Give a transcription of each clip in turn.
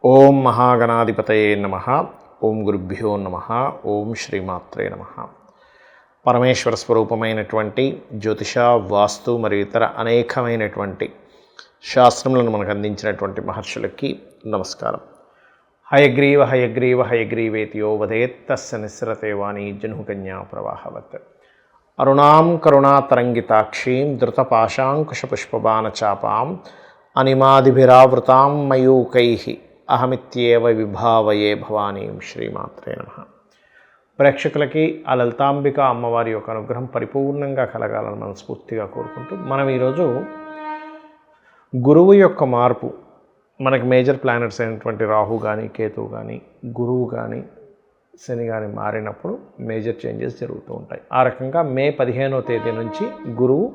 ఓం మహాగణాధిపతయే నమః. ఓం గురుభ్యో నమః. ఓం శ్రీమాత్రే నమః. పరమేశ్వర స్వరూపమైనటువంటి జ్యోతిష, వాస్తు మరియు ఇతర అనేకమైనటువంటి శాస్త్రములను మనకు అందించినటువంటి మహర్షులకి నమస్కారం. హయగ్రీవ హయగ్రీవ హయగ్రీవేతియో వదేత్తస్య నిస్సరతే వాణి జనుకన్యా ప్రవాహవత్. అరుణాం కరుణాతరంగితాక్షీం ధృతపాశాంకుశపుష్పబాణచాపాం అనిమాదిభిరావృతాం మయూకైః అహమిత్యేవ విభావయే భవానీం. శ్రీమాత్రే నమః. ప్రేక్షకులకి ఆ లలితాంబిక అమ్మవారి యొక్క అనుగ్రహం పరిపూర్ణంగా కలగాలని మనస్ఫూర్తిగా కోరుకుంటూ మనం ఈరోజు గురువు యొక్క మార్పు, మనకి మేజర్ ప్లానెట్స్ అయినటువంటి రాహు కానీ, కేతువు కానీ, గురువు కానీ, శని కానీ మారినప్పుడు మేజర్ చేంజెస్ జరుగుతూ ఉంటాయి. ఆ రకంగా మే 15వ తేదీ నుంచి గురువు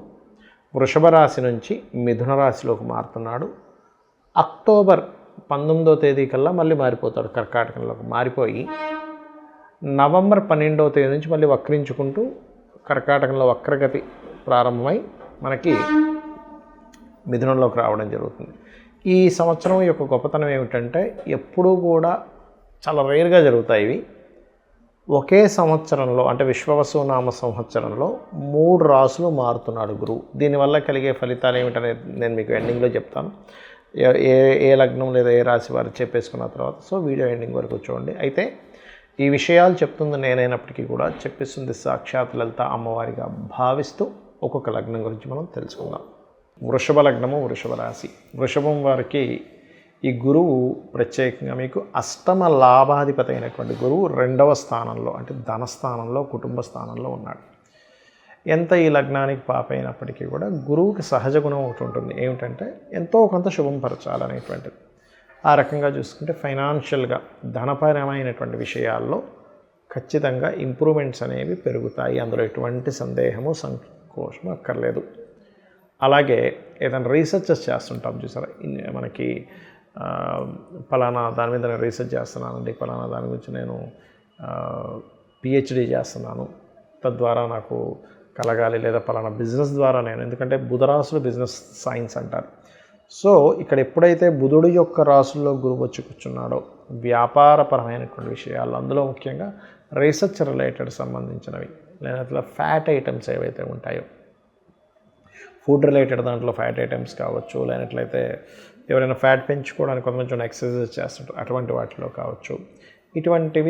వృషభ రాశి నుంచి మిథున రాశిలోకి మారుతున్నాడు. అక్టోబర్ 19వ తేదీ కల్లా మళ్ళీ మారిపోతాడు, కర్కాటకంలోకి మారిపోయి నవంబర్ 12వ తేదీ నుంచి మళ్ళీ వక్రించుకుంటూ కర్కాటకంలో వక్రగతి ప్రారంభమై మనకి మిథునంలోకి రావడం జరుగుతుంది. ఈ సంవత్సరం యొక్క గొప్పతనం ఏమిటంటే ఎప్పుడూ కూడా చాలా రేర్గా జరుగుతాయి ఇవి. ఒకే సంవత్సరంలో అంటే విశ్వవసునామ సంవత్సరంలో 3 రాసులు మారుతున్నాడు గురువు. దీనివల్ల కలిగే ఫలితాలు ఏమిటనేది నేను మీకు ఎండింగ్లో చెప్తాను. ఏ లగ్నం లేదా ఏ రాశి వారు చెప్పేసుకున్న తర్వాత సో వీడియో ఎండింగ్ వరకు చూడండి. అయితే ఈ విషయాలు చెప్తుంది నేనైనప్పటికీ కూడా చెప్పిస్తుంది సాక్షాత్ లలిత అమ్మవారిగా భావిస్తూ ఒక్కొక్క లగ్నం గురించి మనం తెలుసుకుందాం. వృషభ లగ్నము, వృషభ రాశి. వృషభం వారికి ఈ గురువు ప్రత్యేకంగా మీకు అష్టమ లాభాధిపతి అయినటువంటి గురువు 2వ స్థానంలో అంటే ధనస్థానంలో, కుటుంబ స్థానంలో ఉన్నాడు. ఎంత ఈ లగ్నానికి పాప అయినప్పటికీ కూడా గురువుకి సహజ గుణం ఒకటి ఉంటుంది, ఏమిటంటే ఎంతో కొంత శుభం పరచాలనేటువంటిది. ఆ రకంగా చూసుకుంటే ఫైనాన్షియల్గా ధనపరమైనటువంటి విషయాల్లో ఖచ్చితంగా ఇంప్రూవ్మెంట్స్ అనేవి పెరుగుతాయి. అందులో ఎటువంటి సందేహము, సంకోచము అక్కర్లేదు. అలాగే ఏదైనా రీసెర్చెస్ చేస్తుంటాం చూసారా, మనకి ఫలానా దాని మీద నేను రీసెర్చ్ చేస్తున్నానండి, ఫలానా దాని గురించి నేను పిహెచ్డి చేస్తున్నాను, తద్వారా నాకు కలగాలి, లేదా ఫలానా బిజినెస్ ద్వారా నేను, ఎందుకంటే బుధ రాశులు బిజినెస్ సైన్స్ అంటారు. సో ఇక్కడ ఎప్పుడైతే బుధుడు యొక్క రాశుల్లో గురువు వచ్చి కూర్చున్నాడో వ్యాపారపరమైనటువంటి విషయాలు, అందులో ముఖ్యంగా రీసెర్చ్ రిలేటెడ్ సంబంధించినవి, లేదా ఫ్యాట్ ఐటమ్స్ ఏవైతే ఉంటాయో, ఫుడ్ రిలేటెడ్ దాంట్లో ఫ్యాట్ ఐటమ్స్ కావచ్చు, లేనట్లయితే ఎవరైనా ఫ్యాట్ పెంచుకోవడానికి కొంచెం ఎక్సర్సైజ్ చేస్తుంటారు, అటువంటి వాటిలో కావచ్చు, ఇటువంటి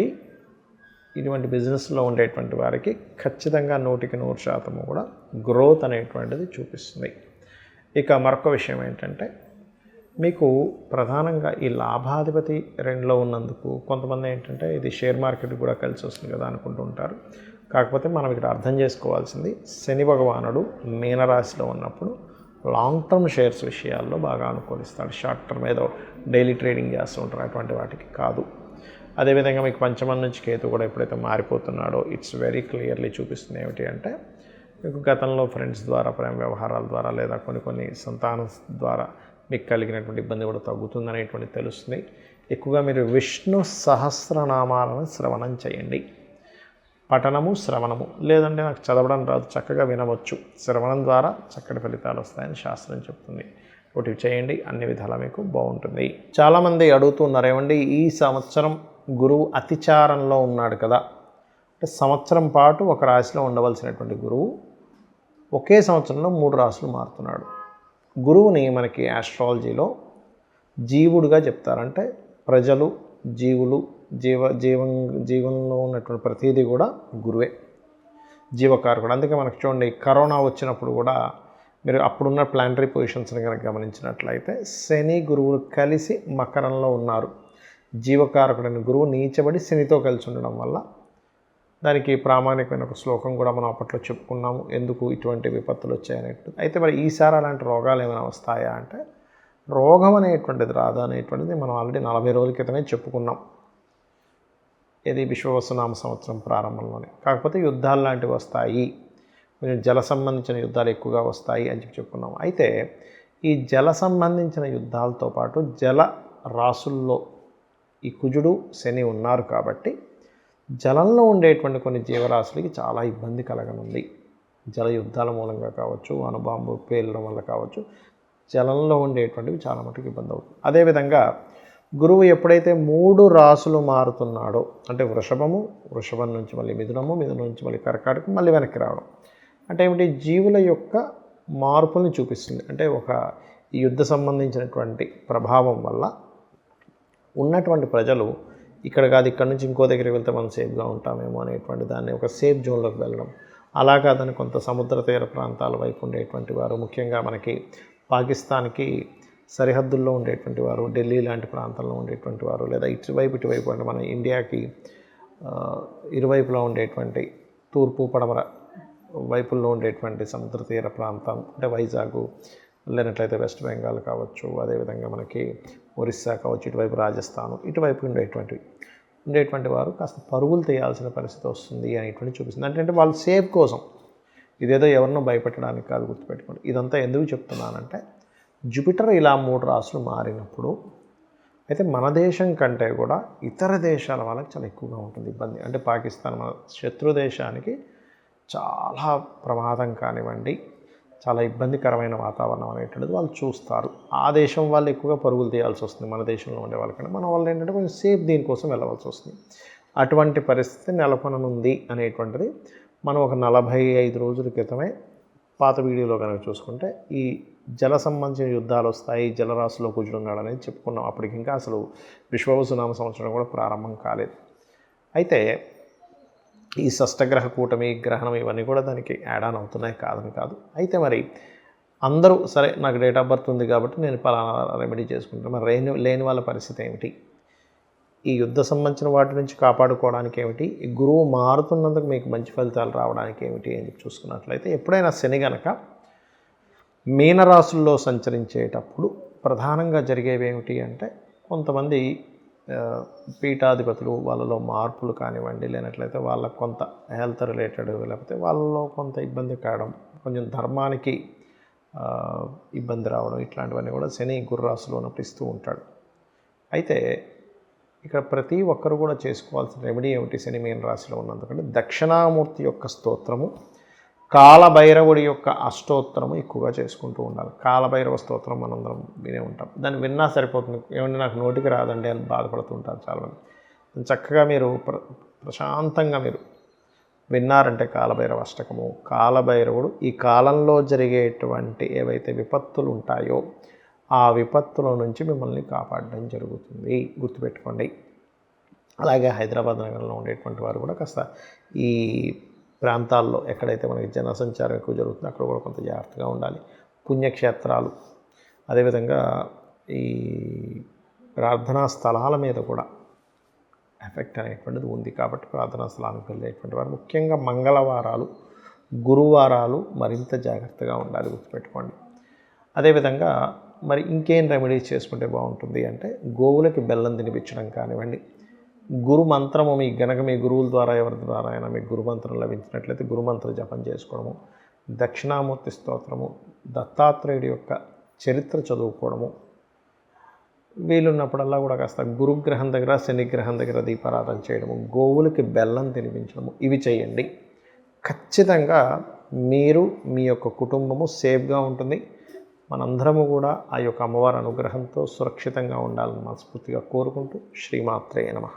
బిజినెస్లో ఉండేటువంటి వారికి ఖచ్చితంగా 100% కూడా గ్రోత్ అనేటువంటిది చూపిస్తుంది. ఇక మరొక విషయం ఏంటంటే మీకు ప్రధానంగా ఈ లాభాధిపతి 2లో ఉన్నందుకు కొంతమంది ఏంటంటే ఇది షేర్ మార్కెట్ కూడా కలిసి వస్తుంది కదా అనుకుంటూ ఉంటారు. కాకపోతే మనం ఇక్కడ అర్థం చేసుకోవాల్సింది, శని భగవానుడు మీనరాశిలో ఉన్నప్పుడు లాంగ్ టర్మ్ షేర్స్ విషయాల్లో బాగా అనుకూలిస్తాడు. షార్ట్ టర్మ్ ఏదో డైలీ ట్రేడింగ్ చేస్తూ ఉంటారు, అటువంటి వాటికి కాదు. అదేవిధంగా మీకు పంచమం నుంచి కేతు కూడా ఎప్పుడైతే మారిపోతున్నాడో ఇట్స్ వెరీ క్లియర్లీ చూపిస్తుంది ఏమిటి అంటే మీకు గతంలో ఫ్రెండ్స్ ద్వారా, ప్రేమ వ్యవహారాల ద్వారా, లేదా కొన్ని సంతానం ద్వారా మీకు కలిగినటువంటి ఇబ్బంది కూడా తగ్గుతుందనేటువంటి తెలుస్తుంది. ఎక్కువగా మీరు విష్ణు సహస్రనామాలను శ్రవణం చేయండి. పఠనము, శ్రవణము, లేదంటే నాకు చదవడం రాదు, చక్కగా వినవచ్చు. శ్రవణం ద్వారా చక్కటి ఫలితాలు వస్తాయని శాస్త్రం చెప్తుంది. ఒకటి చేయండి, అన్ని విధాలా మీకు బాగుంటుంది. చాలామంది అడుగుతున్నారు, ఏమండి ఈ సంవత్సరం గురువు అతిచారంలో ఉన్నాడు కదా, అంటే సంవత్సరం పాటు ఒక రాశిలో ఉండవలసినటువంటి గురువు ఒకే సంవత్సరంలో 3 రాశులు మారుతున్నాడు. గురువుని మనకి ఆస్ట్రాలజీలో జీవుడుగా చెప్తారంటే ప్రజలు, జీవులు, జీవంలో ఉన్నటువంటి ప్రతిదీ కూడా గురువే, జీవకారకుడు. అందుకే మనకు చూడండి, కరోనా వచ్చినప్పుడు కూడా మీరు అప్పుడున్న ప్లానటరీ పొజిషన్స్ని కనుక గమనించినట్లయితే శని, గురువులు కలిసి మకరంలో ఉన్నారు. జీవకారకుడైన గురువు నీచబడి శనితో కలిసి ఉండడం వల్ల దానికి ప్రామాణికమైన ఒక శ్లోకం కూడా మనం అప్పట్లో చెప్పుకున్నాము, ఎందుకు ఇటువంటి విపత్తులు వచ్చాయనేది. అయితే మరి ఈసారి అలాంటి రోగాలు ఏమైనా వస్తాయా అంటే రోగం అనేటువంటిది రాదు అనేటువంటిది మనం ఆల్రెడీ 40 రోజుల క్రితమే చెప్పుకున్నాం, ఇది విశ్వవసునామ సంవత్సరం ప్రారంభంలోనే. కాకపోతే యుద్ధాలు లాంటివి వస్తాయి, కొంచెం జల సంబంధించిన యుద్ధాలు ఎక్కువగా వస్తాయి అని చెప్పుకున్నాం. అయితే ఈ జల సంబంధించిన యుద్ధాలతో పాటు జల రాసుల్లో ఈ కుజుడు, శని ఉన్నారు కాబట్టి జలంలో ఉండేటువంటి కొన్ని జీవరాశులకి చాలా ఇబ్బంది కలగనుంది. జల యుద్ధాల మూలంగా కావచ్చు, అణుబాంబు పేలడం వల్ల కావచ్చు, జలంలో ఉండేటువంటివి చాలా మటుకు ఇబ్బంది అవుతుంది. అదేవిధంగా గురువు ఎప్పుడైతే 3 రాసులు మారుతున్నాడో, అంటే వృషభం నుంచి మళ్ళీ మిథునం నుంచి మళ్ళీ కర్కాటకం, మళ్ళీ వెనక్కి రావడం అంటే ఏమిటి, జీవుల యొక్క మార్పుల్ని చూపిస్తుంది. అంటే ఒక యుద్ధ సంబంధించినటువంటి ప్రభావం వల్ల ఉన్నటువంటి ప్రజలు ఇక్కడ కాదు, ఇక్కడ నుంచి ఇంకో దగ్గరికి వెళ్తే మనం సేఫ్గా ఉంటామేమో అనేటువంటి దాన్ని ఒక సేఫ్ జోన్లోకి వెళ్ళడం. అలా కాదని కొంత సముద్ర తీర ప్రాంతాల వైపు ఉండేటువంటి వారు, ముఖ్యంగా మనకి పాకిస్తాన్కి సరిహద్దుల్లో ఉండేటువంటి వారు, ఢిల్లీ లాంటి ప్రాంతాల్లో ఉండేటువంటి వారు, లేదా ఇటువైపు అంటే మన ఇండియాకి ఇరువైపులా ఉండేటువంటి తూర్పు పడమర వైపుల్లో ఉండేటువంటి సముద్ర తీర ప్రాంతం అంటే వైజాగ్, లేనట్లయితే వెస్ట్ బెంగాల్ కావచ్చు, అదేవిధంగా మనకి ఒరిస్సా కావచ్చు, ఇటువైపు రాజస్థాన్, ఇటువైపు ఉండేటువంటి వారు కాస్త పరుగులు తీయాల్సిన పరిస్థితి వస్తుంది అనేటువంటి చూపిస్తుంది. అంటే వాళ్ళ సేఫ్ కోసం, ఇదేదో ఎవరినో భయపెట్టడానికి కాదు, గుర్తుపెట్టుకోండి. ఇదంతా ఎందుకు చెప్తున్నానంటే జూపిటర్ ఇలా 3 రాసులు మారినప్పుడు అయితే మన దేశం కంటే కూడా ఇతర దేశాల వాళ్ళకి చాలా ఎక్కువగా ఉంటుంది ఇబ్బంది. అంటే పాకిస్తాన్ మన శత్రు దేశానికి చాలా ప్రమాదం కానివ్వండి, చాలా ఇబ్బందికరమైన వాతావరణం అనేటువంటిది వాళ్ళు చూస్తారు. ఆ దేశం వాళ్ళు ఎక్కువగా పరుగులు తీయాల్సి వస్తుంది మన దేశంలో ఉండే వాళ్ళకంటే. మన వాళ్ళు ఏంటంటే కొంచెం సేఫ్ దీనికోసం వెళ్ళవలసి వస్తుంది. అటువంటి పరిస్థితి నెలకొననుంది అనేటువంటిది మనం ఒక 45 రోజుల క్రితమే పాత వీడియోలో కనుక చూసుకుంటే ఈ జల సంబంధించిన యుద్ధాలు వస్తాయి, జలరాశిలో కుజుడున్నాడు అనేది చెప్పుకున్నాం. అప్పటికి ఇంకా అసలు విశ్వవసునామ సంవత్సరం కూడా ప్రారంభం కాలేదు. అయితే ఈ షష్టగ్రహ కూటమి, గ్రహణం ఇవన్నీ కూడా దానికి యాడ్ ఆన్ అవుతున్నాయి, కాదని కాదు. అయితే మరి అందరూ సరే నాకు డేట్ ఆఫ్ బర్త్ ఉంది కాబట్టి నేను పలానా రెమెడీ చేసుకుంటాను, మరి లేని వాళ్ళ పరిస్థితి ఏమిటి, ఈ యుద్ధ సంబంధించిన వాటి నుంచి కాపాడుకోవడానికి ఏమిటి, ఈ గురువు మారుతున్నందుకు మీకు మంచి ఫలితాలు రావడానికి ఏమిటి అని చూసుకున్నట్లయితే, ఎప్పుడైనా శని గనక మీనరాశుల్లో సంచరించేటప్పుడు ప్రధానంగా జరిగేవి ఏమిటి అంటే, కొంతమంది పీఠాధిపతులు వాళ్ళలో మార్పులు కానివ్వండి, లేనట్లయితే వాళ్ళకు కొంత హెల్త్ రిలేటెడ్, లేకపోతే వాళ్ళలో కొంత ఇబ్బంది కావడం, కొంచెం ధర్మానికి ఇబ్బంది రావడం, ఇట్లాంటివన్నీ కూడా శని గుర్రాశిలో ఉన్నప్పుడు ఇస్తూ ఉంటాడు. అయితే ఇక్కడ ప్రతి ఒక్కరు కూడా చేసుకోవాల్సిన రెమెడీ ఏమిటి శని మీన రాశిలో ఉన్నందుకంటే, దక్షిణామూర్తి యొక్క స్తోత్రము, కాలభైరవుడి యొక్క అష్టోత్తరము ఎక్కువగా చేసుకుంటూ ఉండాలి. కాలభైరవ స్తోత్రం మనందరం వినే ఉంటాం, దాన్ని విన్నా సరిపోతుంది. ఏమంటే నాకు నోటికి రాదండి అని బాధపడుతూ ఉంటారు చాలామంది. చక్కగా మీరు ప్రశాంతంగా మీరు విన్నారంటే కాలభైరవ అష్టకము, కాలభైరవుడు ఈ కాలంలో జరిగేటువంటి ఏవైతే విపత్తులు ఉంటాయో ఆ విపత్తుల నుంచి మిమ్మల్ని కాపాడడం జరుగుతుంది, గుర్తుపెట్టుకోండి. అలాగే హైదరాబాద్ నగరంలో ఉండేటువంటి వారు కూడా కాస్త ఈ ప్రాంతాల్లో ఎక్కడైతే మనకి జనసంచారం ఎక్కువ జరుగుతుందో అక్కడ కూడా కొంత జాగ్రత్తగా ఉండాలి. పుణ్యక్షేత్రాలు, అదేవిధంగా ఈ ప్రార్థనా స్థలాల మీద కూడా ఎఫెక్ట్ అనేటువంటిది ఉంది కాబట్టి ప్రార్థనా స్థలానికి వెళ్ళేటువంటి వారు ముఖ్యంగా మంగళవారాలు, గురువారాలు మరింత జాగ్రత్తగా ఉండాలి, గుర్తుపెట్టుకోండి. అదేవిధంగా మరి ఇంకేం రెమెడీస్ చేసుకుంటే బాగుంటుంది అంటే, గోవులకి బెల్లం తినిపించడం కానివ్వండి, గురు మంత్రము మీకు గనక మీ గురువుల ద్వారా ఎవరి ద్వారా అయినా మీకు గురుమంత్రం లభించినట్లయితే గురుమంత్ర జపం చేసుకోవడము, దక్షిణామూర్తి స్తోత్రము, దత్తాత్రేయుడి యొక్క చరిత్ర చదువుకోవడము, వీలున్నప్పుడల్లా కూడా కాస్త గురుగ్రహం దగ్గర శనిగ్రహం దగ్గర దీపారాధన చేయడము, గోవులకి బెల్లం తినిపించడము, ఇవి చేయండి. ఖచ్చితంగా మీరు మీ యొక్క కుటుంబము సేఫ్గా ఉంటుంది. మనందరము కూడా ఆ యొక్క అమ్మవారి అనుగ్రహంతో సురక్షితంగా ఉండాలని మనస్ఫూర్తిగా కోరుకుంటూ శ్రీమాత్రే నమః.